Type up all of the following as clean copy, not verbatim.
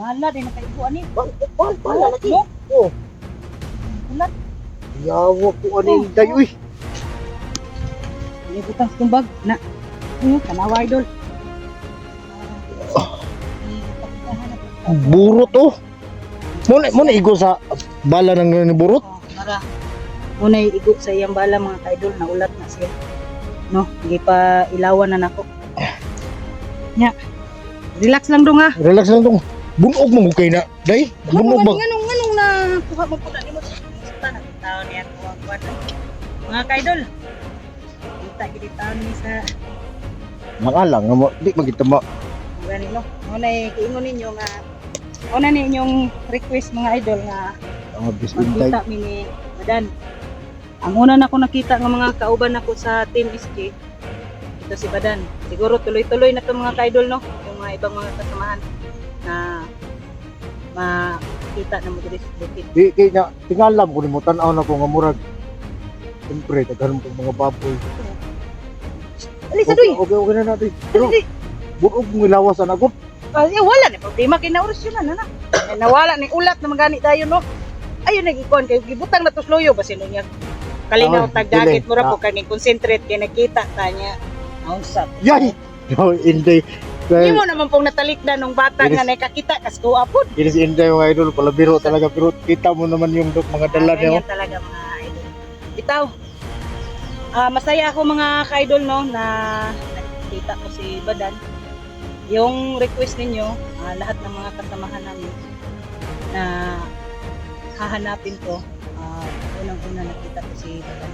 Wala din nakaibuan ni. Wala lagi. No? Oh, Ulat. yawa ko aning day uy. Ini butang tumbag na. Kanawa idol. Burot oh. Muna igo sa bala ng burot. Mara. Unay igo sa iyang bala mga ka-idol na ulat na siya. No, hindi pa ilawan na nako. Nya. Relax lang dong ha. Relax lang tong. Bunog mo kay na. Day, bunog ba? Nganong na kuha mo pud ni mo sa na taon niya kuha. Mga ka-idol. Kita gid taon ni sa Makalang nga mo, di magita mo. gani no. Unay kiingon ninyo nga una ni inyong request mga idol nga Ang bisintay. makita mi ni Badan. Ang una na ko nakita nga mga kauban nako sa Team SK, ito si Badan. Siguro tuloy-tuloy na to mga ka-idol no, yung mga ibang mga kasamahan na makita na mo diri sa bukid. Di kay na tingalam ko ni mo tan-aw na ko nga murag. Siyempre, daghan mo mga baboy. Ali sa doy. Okay na natin. Pero bunog mo ilawas ang agot. Wala na problema kay naurasyonan na. Nawala ni ulat na magani dayon no. Ayun nagikon kay gibutang na to sloyo ba sino niya. Kalinaw tagdagit mo ra po kani concentrate kay nakita kanya. Unsa? Yay! No, Inday. Hindi mo naman pong natalikdan nung bata nga nakakita kas ko apod. Ini si Inday mga idol, palabiro talaga. Pero kita mo naman yung mga dala niya. Ganyan talaga mga idol. Bitaw. Masaya ako mga ka-idol no na nakita ko si Badan. Yung request ninyo, lahat ng mga kasamahan namin na hahanapin ko, unang-una nakita ko si Badan.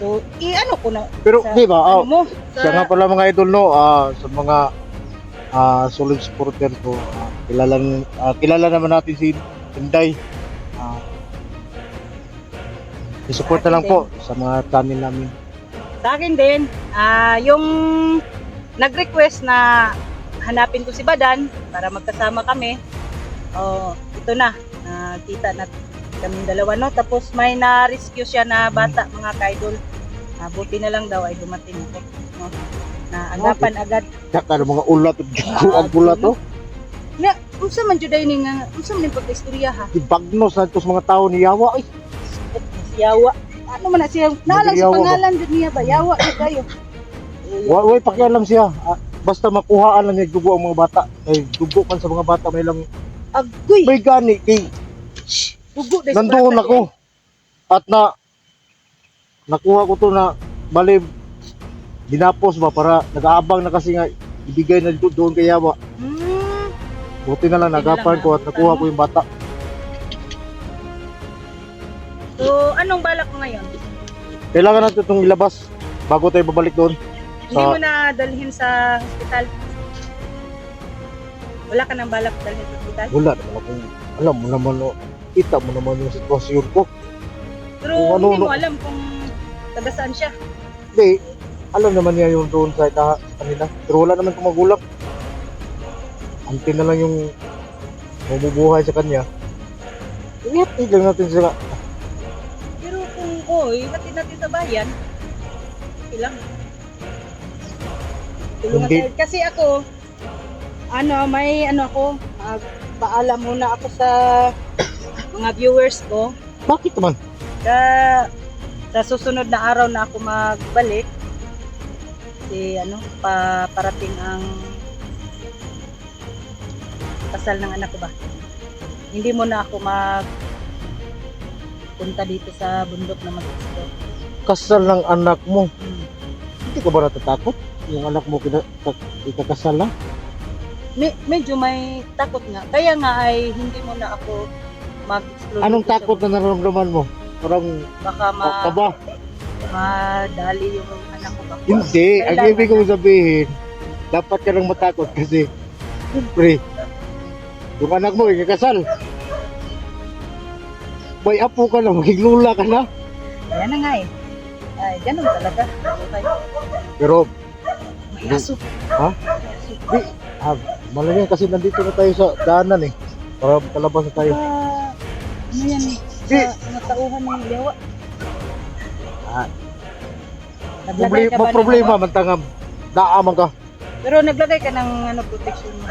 So, i-ano ko na Pero di ba, ano mo, siya nga pala mga idol no, sa mga solid supporter ko, kilala naman natin si Inday. I-support na lang po sa mga channel namin. sa akin din, yung nag-request na hanapin ko si Badan para magkasama kami. Oh, ito na. Nakita na kaming dalawa no. Tapos may na-rescue siya na bata mga ka-idol. Buti na lang daw ay dumating ako. No? Na agapan agad. Saka mga ulat, ang ulat to. Na, unsa man jud ni nga, unsa man yung pagka-istorya ha? Ibagnos na ito sa mga tao ni Yawa. Ay, Yawa. Ano man na siya? Nalang sa Yawa ba? pangalan jud niya ba? Yawa jud kayo. way pakialam siya. Basta makuhaan lang niya dugo ang mga bata. Ay, dugo man sa mga bata may lang Agoy. may gani kay Dugo dahil nandoon ako. At nakuha ko to na bali dinapos ba para nag-aabang na kasi nga ibigay na dito doon kay Yawa. Buti na lang nagapan ko at nakuha ko yung bata. So, anong balak mo ngayon? Kailangan natin itong ilabas bago tayo babalik doon. Hindi mo na dalhin sa hospital? Wala ka nang balak dalhin sa hospital? Wala naman akong alam mo naman kita mo naman yung sitwasyon ko. Pero Kung ano, hindi mo alam kung taga saan siya. Hindi, alam naman niya yung doon sa kanila. Pero wala naman kung magulang. Antin na lang yung mabubuhay sa kanya. Ihatid lang natin sila. Pero kung hatid natin sa bayan, okay lang. Tulungan Hindi. tayo. Kasi ako, may ako, paalam muna ako sa mga viewers ko. Bakit naman? Sa susunod na araw na ako magbalik, parating ang kasal ng anak ko ba. Hindi mo na ako punta dito sa bundok na mag-explore. Kasal ng anak mo. Hindi ka ba natatakot? Yung anak mo ikakasal na? Medyo may takot nga. Kaya nga ay hindi mo na ako mag-explore. Anong dito sa takot na nararamdaman mo? Parang baka kaba? madali yung anak ko ba? Hindi. Ang Kailangan ibig kong sabihin, dapat ka lang matakot kasi siyempre, yung anak mo ikakasal. May apo ka na, makiglula ka na. Ayan na nga eh. Ay, ganun talaga. Okay. Pero, May aso. ha? Malamang kasi nandito na tayo sa daanan eh. Para kalabas na tayo. Ano yan eh? Sa tauhan ng Yawa. Naglagay ka ba ng Problema man tangam. Daaman ka. Pero naglagay ka ng protection mo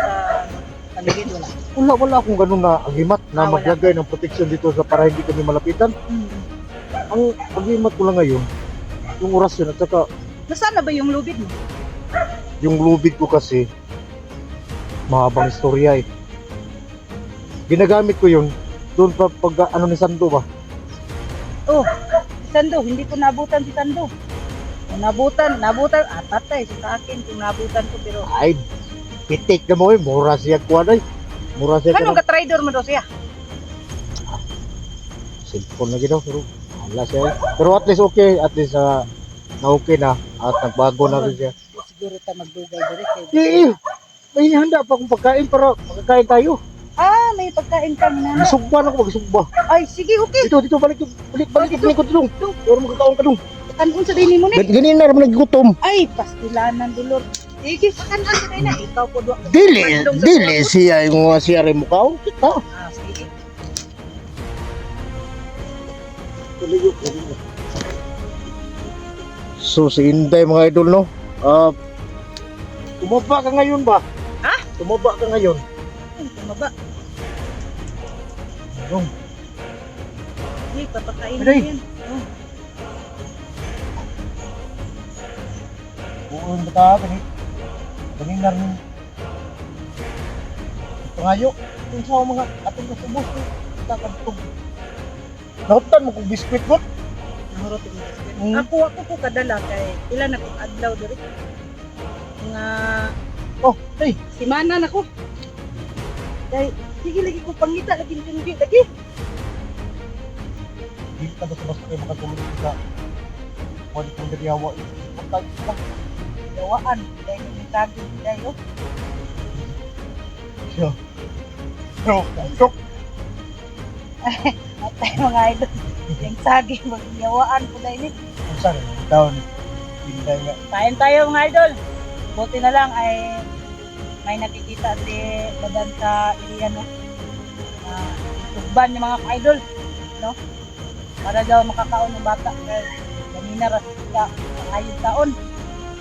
sa paligid, wala. Wala akong ganun na agimat na Wala. maglagay ng protection dito sa para hindi kami malapitan. Ang agimat ko lang ngayon, yung orasyon at saka Nasaan na ba yung lubid mo? yung lubid ko kasi mahabang istorya eh. Ginagamit ko yun doon pag ano ni Sando ba? Oh, si Sando, hindi ko nabutan si Sando. Kung nabutan, patay sa akin kung nabutan ko, pero Ay, pitik na mo eh. Mura siya kuha na eh. Mura siya anong ka ka-trader mo daw siya? cellphone na ginaw. Pero wala siya eh. Pero at least okay. At least na okay na. At nagbago na rin siya. Siguro ta magdugay direct. Eh, may handa pa akong pagkain para makakain tayo. Ah, may pagkain ka na. Masugba na ako, magsugba. Ay, sige, okay. Dito, balik ko dito. Pero magkakaon ka dong. Kanon sa dini mo ni. Ganyan na naman naggutom. Ay, pastilanan dulor. Sige, kanon sa dini na. Ikaw po doon. Dili siya yung siya rin mukha. Kita. Ah, sige. So si Inday mga idol no. Tumaba ka ngayon ba? Ha? Tumaba ka ngayon. Ay, tumaba. Yung Sige, papakain mo Aray. yan. Oh. buong bata kanina rin. Pangayo. Kung sa mga atong kasubos kakantog. Nautan mo kung biskwit mo. Nahurot yung biscuit. Mm. Ako po kadala kay ilan ako adlaw diri. Nga Oh, hey. simana na ko. Kay sige lagi ko pangita lagi hindi lagi. Hindi ka basta-basta kayo makatulog sa wali kong dariyawa. Patay ka. Dawaan dahil yung tagi dahil oh. Siya. Pero, tok. Atay mga idol. Yung tagi magyawaan po dahil ni. Kung saan? Down. Hindi nga. Kain tayo mga idol. Buti na lang ay may nakikita si Badan sa ilian no. Tugban yung mga idol, no? Para daw makakaon ng bata kay kanina rasika ang ayong taon.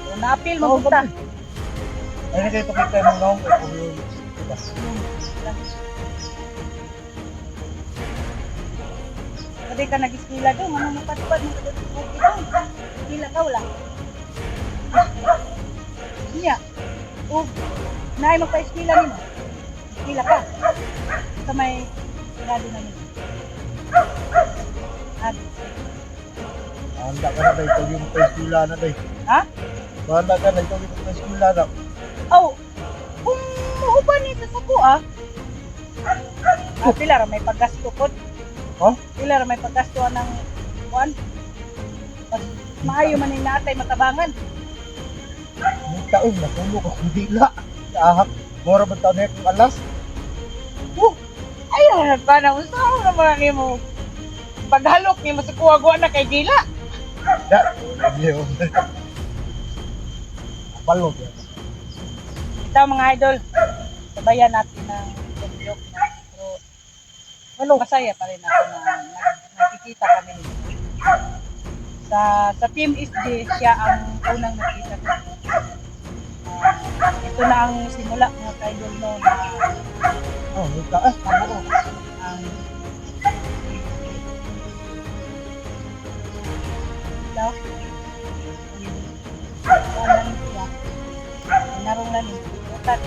So naapil mo punta. Ay, na kayo pakita yung mga naong kung yung itas. Pwede ka nag-iskila doon, ano mapatpad mo sa dito. Iskila ka wala. Iya. O, naay magpa-iskila nimo. Iskila ka. Sa may grado na nimo. Handa ka na dahil ito yung pa-eskwila na dahil. Ha? Handa ka na ito yung pa-eskwila na. Oh, kung muuban nito sa kuha, pila ra may paggasto po. Oh? Pila ra may paggasto ng kuan. Maayo man ni natay matabangan. Yung taon, natulog akong dila. Kaahak. Mora ba taon na yung alas? Ayun, paano usaw na mga mo. Paghalok ni mo sa kuha na kay Dila. Da. Hindi yun. Apalog yan. Ito mga idol, sabayan natin ng joke na. Pero masaya pa rin ako na nakikita kami nito. Sa Team SG, siya ang unang nakita ko. Ito na ang simula mga ka-idol no na Oh, yung taas. Tama ko. ang daw kanan siya narong lang utat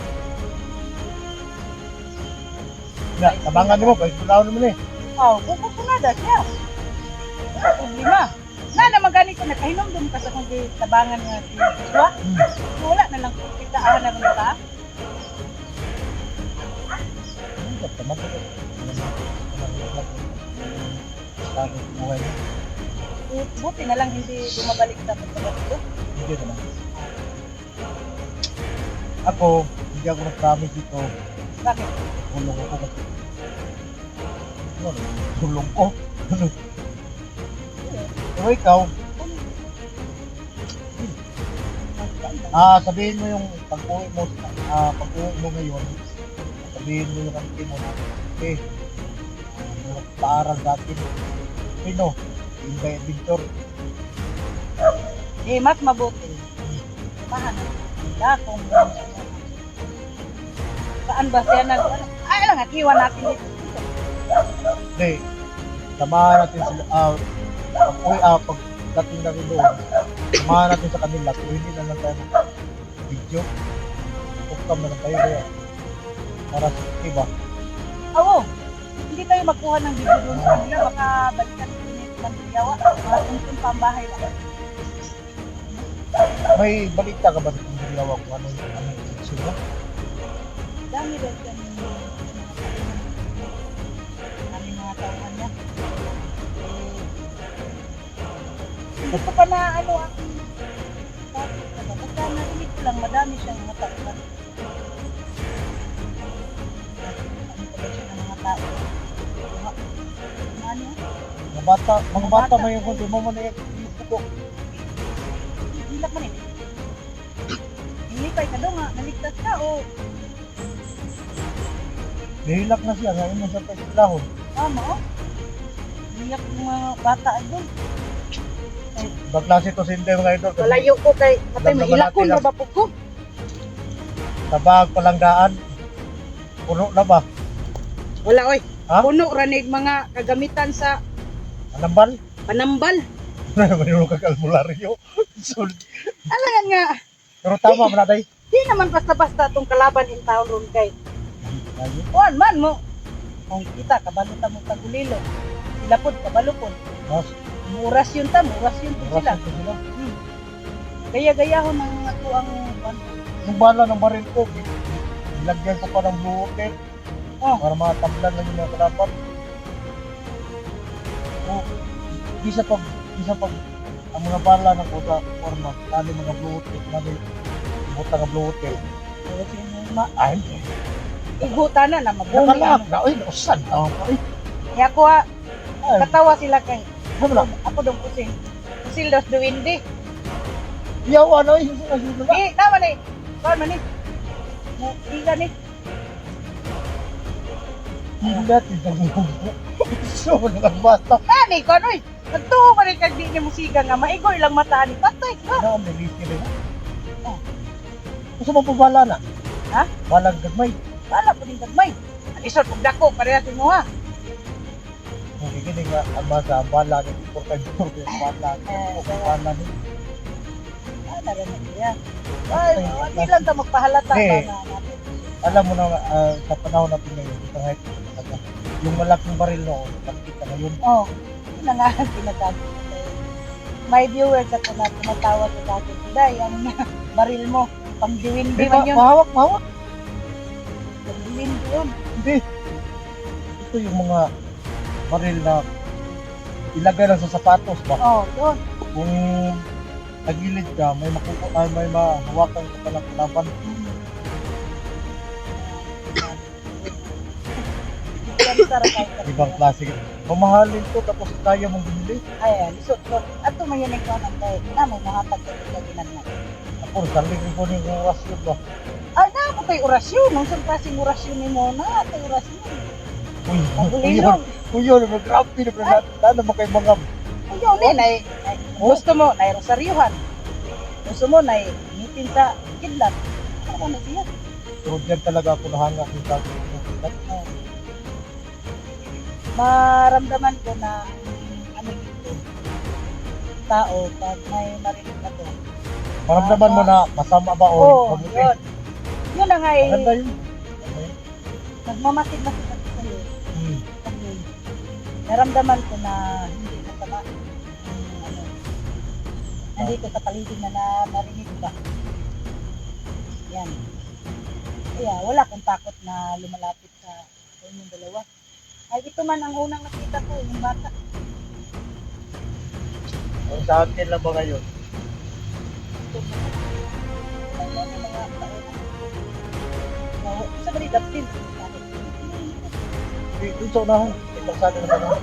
Na, tabangan niyo mo. Pa-eskwila naman eh. kung kusunada siya wala problema na naman ganito nakahinom doon ka sa kung di tabangan nga si Joshua wala na lang kita na rin ka Tama ko. Tapos buhay niya. buti na lang hindi bumabalik sa pagkakas Hindi naman. Ako, hindi ako nag-promise dito. bakit? Tulong ako kasi. Ano, tulong ko. Pero ikaw, sabihin mo yung pag-uwi mo ngayon, sabihin mo yung kanti mo na, okay, paaral dati. Sino? Inday Victor. Mas mabuti. Samahan na sila kung saan ba siya nag... Ay lang, at iwan natin dito. Hindi. Samahan natin sila. Pagdating natin doon, samahan natin sa kanila. Kung hindi na lang tayo video, tukam na lang tayo kaya. Para sa iba. Oo. Hindi tayo magkuha ng video doon sa kanila. Baka balikan ng yawa. Mga tuntun pambahay lang. May balita ka ba sa Pangiliwa kung ano yung issue mo? Dami rin yan yung mga tauhan niya. Hindi ko pa na ano ang basta narinig ko lang madami siyang mga tauhan. Ano pa ba siya ng mga tao? Ano? Mga bata may yung kundi mo man na yung puko. Hilak man eh. Hinipay ka daw nga, naligtas ka o Nahilak na siya, ngayon mo siya pagsilahon. tama o. Hiyak ng mga bata ay doon. Baklase to sinde mga idol. kasi Malayo ko kay patay Alam naman mahilakon natin na ba po ko? Sa bag palanggaan, puno na ba? Wala oy. Ha? Puno ranig mga kagamitan sa Anambal? panambal. Mayroon kang albularyo. So, Alangan nga, pero tama man natin. di naman basta-basta itong kalaban in town ron kay. Ayun. Kuan man mo. Kung kita, kabalutan mo tagulilo. Sila pod, kabalupon. Mas, Muras yun ta, muras yun po sila. rason ko sila. Gaya-gayahon ng ato ang kuan. Yung bala ng baril ko, nilagyan ko pa ng blue water Oh, para matablan lang yung mga kalaban. O, isa pag ang mga bala ng kuta forma, kali mga blue water, kali buta ng blue water. pero sinuma. Ay, Iguta na na mabumi. nakalak na, uy, nausan na ako eh. Kaya ko Ay, katawa sila kay. ano na? Ako dong kusin. Kusil dos duwindi. Yawa na, hindi na sila na. Naman eh. Kuan man eh. Iga ni. Hindi natin nagbubo. So, nagbata. Ani ko ano eh. Nagtuo pa rin kag di ni musiga nga maigoy lang mata ni patay ka. Na, may lisi rin. Gusto mo po bala na? Ha? Balag gagmay. Wala po din dagmay. Ang isot pag dako pareha mo ha. Hindi gini nga, ang masa, ang bala ni importante yung bala. O bala ni. Ano rin niya. Ay, hindi lang ta magpahalata Eh. ba na natin. Alam mo na, sa panahon natin ngayon, kahit yung malaking baril noon, nakikita na yun. Oh, yun na nga ang sinasabi ko sa'yo. May viewers ako na tumatawa sa dati. Day, ang baril mo, pang diwindi man yun. Mahawak. Pang diwindi yun. Hindi. Ito yung mga baril na ilagay lang sa sapatos ba? Oh, yun. Kung tagilid ka, may mahawakan ka palang kalaban. Yan sarap kahit Ibang klase. Mamahalin to tapos kaya mong bumili. ay, lisot ko. At tumayanig ko ng tayo. Na may mahatag ko sa ginagnan. Ako, saling ko yung rasyon ba? Ah, na mo kay orasyon. Nung saan klaseng orasyon ni mo na, kay orasyon. Uy, Pagulilong. Kuyon, grabe na pala natin. Ano mo kay mga Ayaw ni, gusto mo, na rosaryuhan. Gusto mo, na ngitin sa kidlat. Ano na siya? pero dyan talaga ako nahanga ng tao. Maramdaman ko na ano dito, tao, pag may marinig na to. Maramdaman mo na masama ba o Oo, mabuti? yun. Yun na nga Maganda eh, yun. nagmamasid-masid ako sa'yo. Hmm. Kasi naramdaman ko na hindi masama. Ano, nandito sa paligid na narinig ba. Yan. Kaya wala akong takot na lumalapit sa inyong dalawa. Ay, ito man ang unang nakita ko, yung bata. Ang sa akin lang ba ngayon? Ito man. Ay, may mga taon. Sa balikat din. Doon sa unahan, ipagsabi na naman.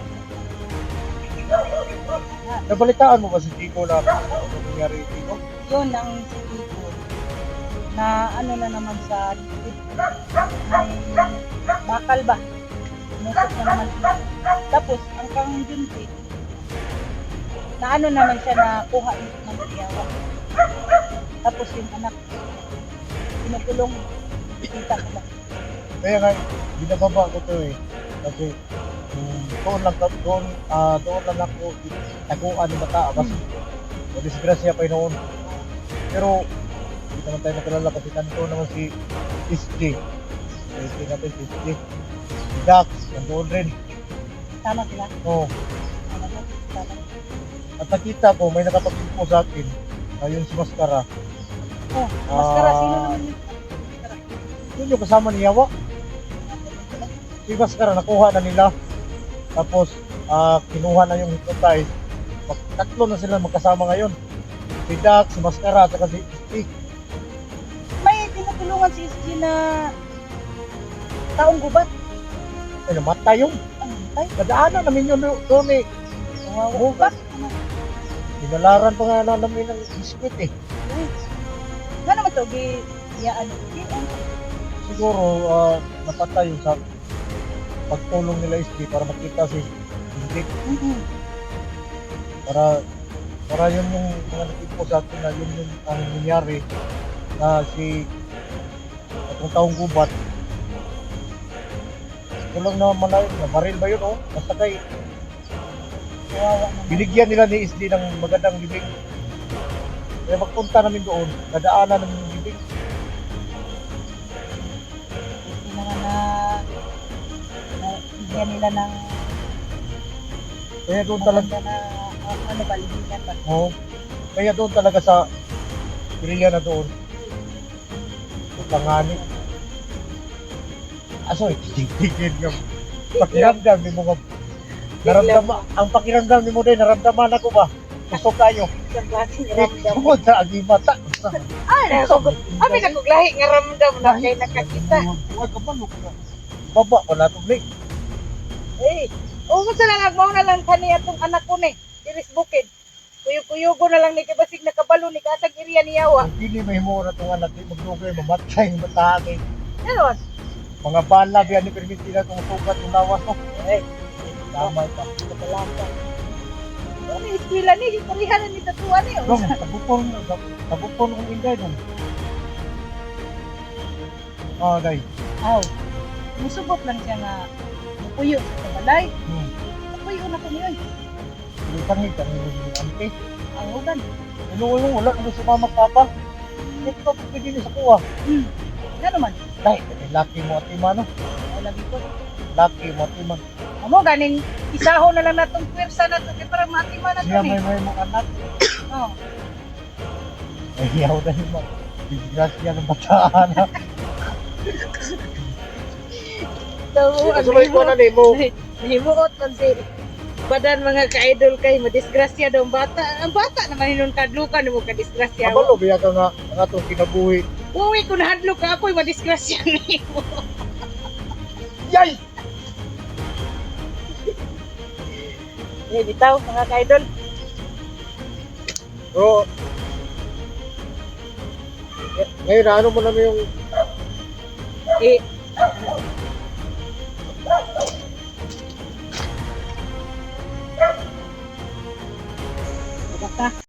Nabalitaan mo ba si Chico na ano nangyari dito? Yun ang sige ko. Na ano na naman sa likod. May bakal ba? Nusok na naman siya. Tapos, ang kang junti, na ano naman siya na kuha ng tiyawa. Tapos yung anak, pinukulong, kita ko ba? Kaya nga, binababa ko to eh. Kasi, doon lang, doon lang ako taguan ng bata. Mas, disgrasya pa yun noon. Pero, hindi naman tayo nakilala kasi kanto naman si SJ. Hindi natin si SJ. Si Dax, nandoon rin. Tama sila. Oo. Tama ba? Tama. At nakita ko, may nakapag-info sa akin. Yun si Mascara. Oh, maskara. Sino naman yun? Maskara. Yun yung kasama ni Yawa. Si Mascara, nakuha na nila. Tapos, kinuha na yung hypnotize. Tatlo na sila magkasama ngayon. Si Dax, si Mascara, at saka si SJ. May tinutulungan si SG na taong gubat. Ay, namatay yun. Ay, Nadaanan namin yun doon eh. gubat. Dinalaran pa nga namin ng biskuit eh. Ano naman to? Ano? Siguro, napatay yun sa pagtulong nila SJ para makita si Hindi. Para yun yung mga nakipo sa akin na yun yung ang nangyari na si atong taong gubat. Kulang na malayo, na baril ba yun oh? Basta kay binigyan nila ni SJ ng magandang libing. Kaya magpunta namin doon, nadaanan namin yung libing. Hindi naman na bigyan nila ng Kaya doon talaga, maganda na ano ba, libingan ba? oh, kaya doon talaga sa area na doon. Pangani. Aso, tigil nga. Pakiramdam ni mo nga. Naramdaman, ang pakiramdam ni mo din, naramdaman ako ba? Gusto kayo. Isang klaseng ramdam. Tungkol sa agimata. Ay, nakuglahi nga ramdam na kay nakakita. Huwag ka ba, baba pa na ito, Blake. Eh, umusta lang agmaw na lang kani atong anak ko ni, Iris Bukid. Kuyo-kuyogo na lang ni kabasig nakabalo ni kasag iriya ni Yawa. Kung hindi may himura itong anak, di maglugay, mamatay, matake. Ano? Mga bala, biyan ni permiti na itong sugat yung lawas mo. Eh, Tama ito. kabalaka. Ano yung eskwela ni? Parihan ni tatuan ni. Dong, tabupon kong inday dong. Day. Aw. Musubot lang siya nga mupuyo sa balay. Mupuyo na ko niyon. Hindi pangit, ang ante. Ang ugan. Ulong, wala naman sa mama papa. Hindi ko pa pwede sa kuha. Nga naman. Dahil, laki mo at ima, no? Ay, lagi ko. Laki mo at ima. Amo, ganing isaho na lang natong pwersa na to. Kaya parang matima na to Siya ni. may mga anak. Oh. Ay, hiyaw na yung mga. Disgrasya ng bataan. Sabay ko na ni mo. Himuot man si badan mga ka-idol kay madisgrasya daw ang bata. Ang bata naman hinun kadlukan mo kadisgrasya. Kabalo, biya ka nga ang atong kinabuhi. Uwi ko na hadlok ka ako'y madisgrasya nimo. Yay! Eh, bitaw mga ka-idol. Bro, ngayon, ano mo naman yung Eh, basta